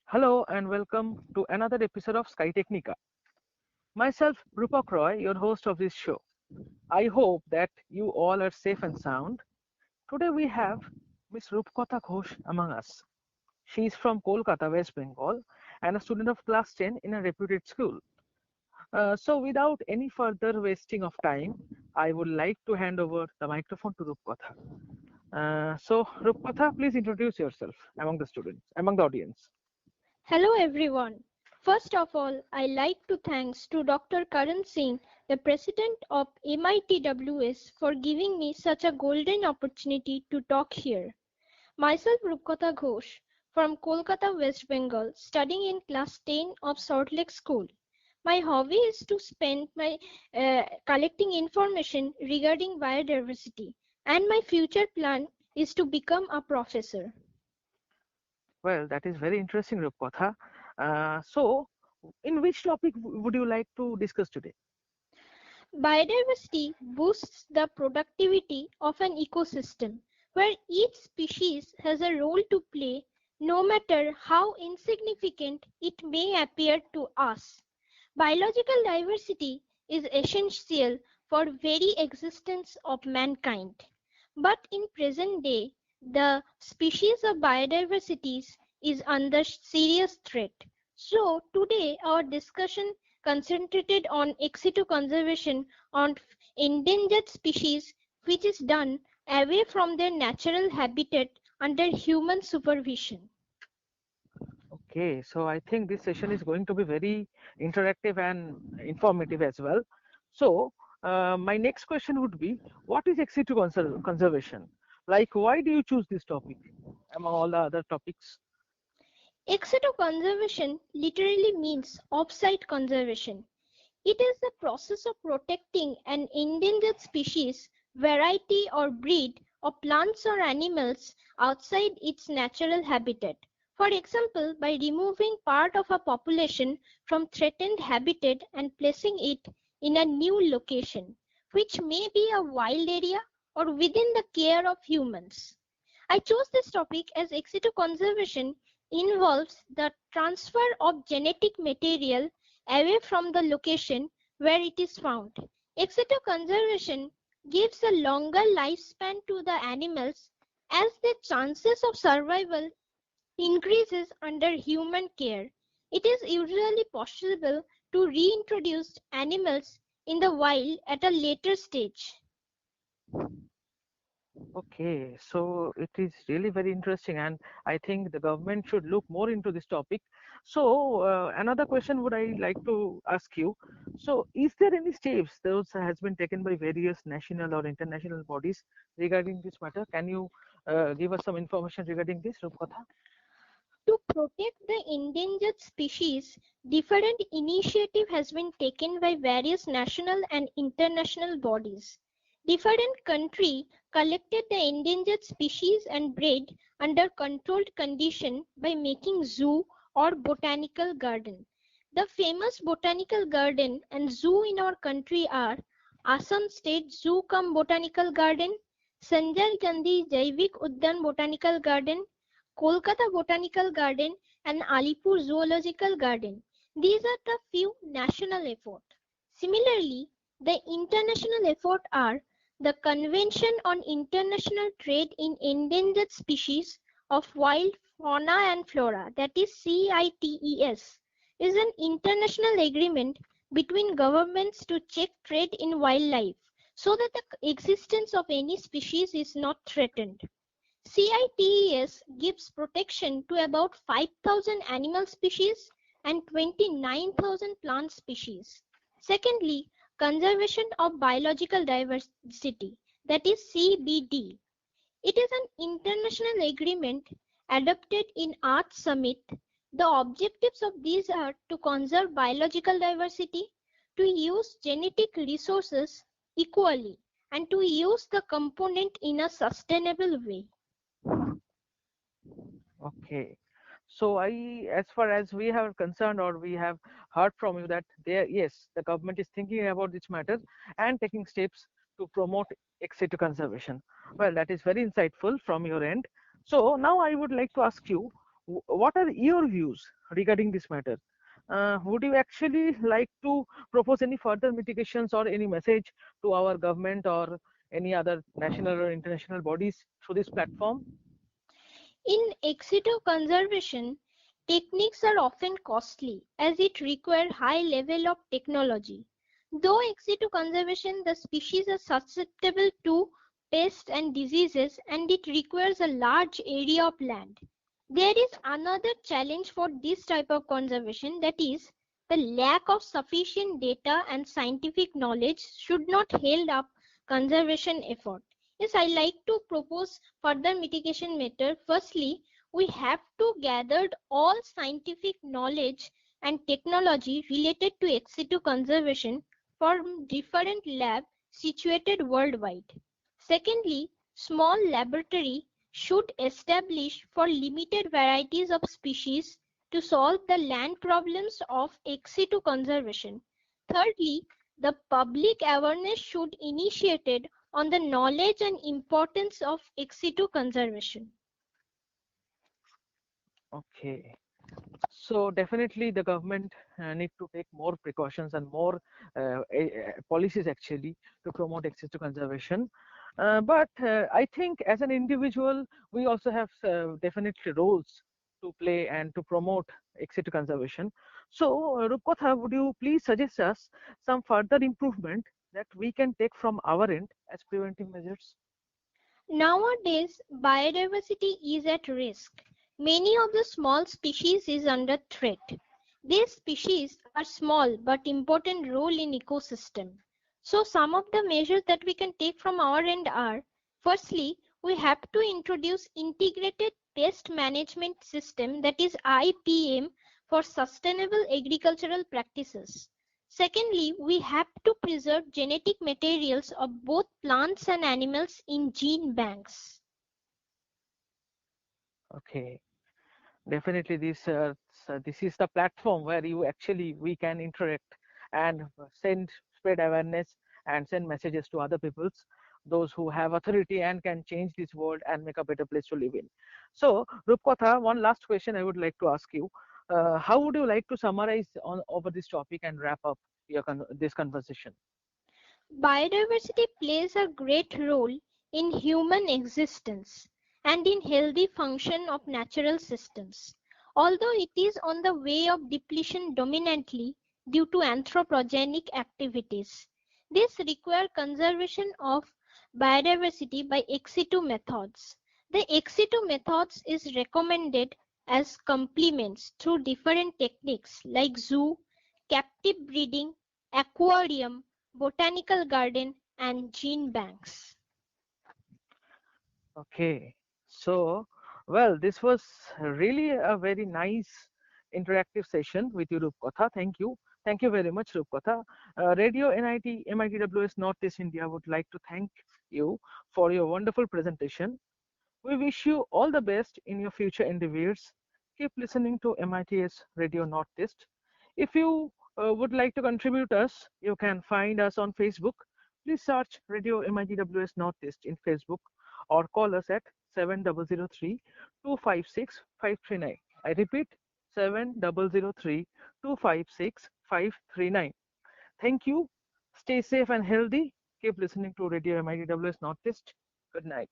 Hello and welcome to another episode of Sky Technica. Myself, Rupak Roy, your host of this show. I hope that you all are safe and sound. Today we have Miss Rupkotha Ghosh among us. She is from Kolkata, West Bengal, and a student of class 10 in a reputed school. So, without any further wasting of time, I would like to hand over the microphone to Rupkotha. Rupkotha, please introduce yourself among the students, among the audience. Hello everyone. First of all, I like to thanks to Dr. Karan Singh, the president of MITWS, for giving me such a golden opportunity to talk here. Myself Rupkotha Ghosh from Kolkata, West Bengal, studying in class 10 of Salt Lake School. My hobby is to spend my collecting information regarding biodiversity, and my future plan is to become a professor. Well, that is very interesting, Rupkotha. In which topic would you like to discuss today? Biodiversity boosts the productivity of an ecosystem, where each species has a role to play, no matter how insignificant it may appear to us. Biological diversity is essential for very existence of mankind. But in present day, the species of biodiversity is under serious threat. So today our discussion concentrated on ex situ conservation on endangered species which is done away from their natural habitat under human supervision. Okay, so I think this session is going to be very interactive and informative as well. So, my next question would be, what is ex situ conservation? Like, why do you choose this topic among all the other topics? Ex situ conservation literally means off-site conservation. It is the process of protecting an endangered species, variety or breed of plants or animals outside its natural habitat. For example, by removing part of a population from threatened habitat and placing it in a new location, which may be a wild area or within the care of humans. I chose this topic as ex situ conservation involves the transfer of genetic material away from the location where it is found. Ex situ conservation gives a longer lifespan to the animals as their chances of survival increases under human care. It is usually possible to reintroduce animals in the wild at a later stage. Okay, so it is really very interesting, and I think the government should look more into this topic. So, another question would I like to ask you. So, is there any steps those has been taken by various national or international bodies regarding this matter? Can you give us some information regarding this, Rupkatha? To protect the endangered species, different initiative has been taken by various national and international bodies. Different country collected the endangered species and bred under controlled condition by making zoo or botanical garden. The famous botanical garden and zoo in our country are Assam State Zoo cum Botanical Garden, Sanjay Gandhi Jaivik Udyan Botanical Garden, Kolkata Botanical Garden and Alipur Zoological Garden. These are the few national efforts. Similarly, the international efforts are the Convention on International Trade in Endangered Species of Wild Fauna and Flora, that is CITES, is an international agreement between governments to check trade in wildlife so that the existence of any species is not threatened. CITES gives protection to about 5,000 animal species and 29,000 plant species. Secondly, conservation of biological diversity, that is CBD. It is an international agreement adopted in Earth Summit. The objectives of these are to conserve biological diversity, to use genetic resources equally, and to use the component in a sustainable way. Okay. So as far as we have concerned or we have heard from you that there, yes, the government is thinking about this matter and taking steps to promote ex situ conservation. Well, that is very insightful from your end. So now I would like to ask you, What are your views regarding this matter? Would you actually like to propose any further mitigations or any message to our government or any other national or international bodies through this platform? In ex situ conservation, techniques are often costly as it requires high level of technology. Though ex situ conservation, the species are susceptible to pests and diseases and it requires a large area of land. There is another challenge for this type of conservation, that is, the lack of sufficient data and scientific knowledge should not hold up conservation effort. Yes, I like to propose further mitigation method. Firstly, we have to gather all scientific knowledge and technology related to ex situ conservation from different labs situated worldwide. Secondly, small laboratory should establish for limited varieties of species to solve the land problems of ex situ conservation. Thirdly, the public awareness should initiated on the knowledge and importance of ex situ conservation. Okay. So definitely the government need to take more precautions and more policies actually to promote access to conservation. But I think as an individual, we also have definitely roles to play and to promote access to conservation. So Rupkotha, would you please suggest us some further improvement that we can take from our end as preventive measures? Nowadays, biodiversity is at risk. Many of the small species is under threat. These species are small but important role in ecosystem. So some of the measures that we can take from our end are: firstly, we have to introduce integrated pest management system, that is IPM, for sustainable agricultural practices. Secondly, we have to preserve genetic materials of both plants and animals in gene banks. Okay. Definitely, this is the platform where you actually we can interact and spread awareness and send messages to other peoples, those who have authority and can change this world and make a better place to live in. So, Rupkatha, one last question I would like to ask you. How would you like to summarize on over this topic and wrap up this conversation? Biodiversity plays a great role in human existence and in healthy function of natural systems. Although it is on the way of depletion dominantly due to anthropogenic activities, this requires conservation of biodiversity by ex situ methods. The ex situ methods is recommended as complements through different techniques like zoo, captive breeding, aquarium, botanical garden, and gene banks. Okay, so well, this was really a very nice interactive session with you, Rupkatha. Thank you very much, Rupkatha. Radio NIT MITWS Northeast India would like to thank you for your wonderful presentation. We wish you all the best in your future endeavors. Keep listening to MITS Radio Northeast. If you would like to contribute us, you can find us on Facebook. Please search Radio MITWS Northeast in Facebook or call us at 7003 256 539. I repeat, 7003 256 539. Thank you. Stay safe and healthy. Keep listening to Radio MITWS Northeast. Good night.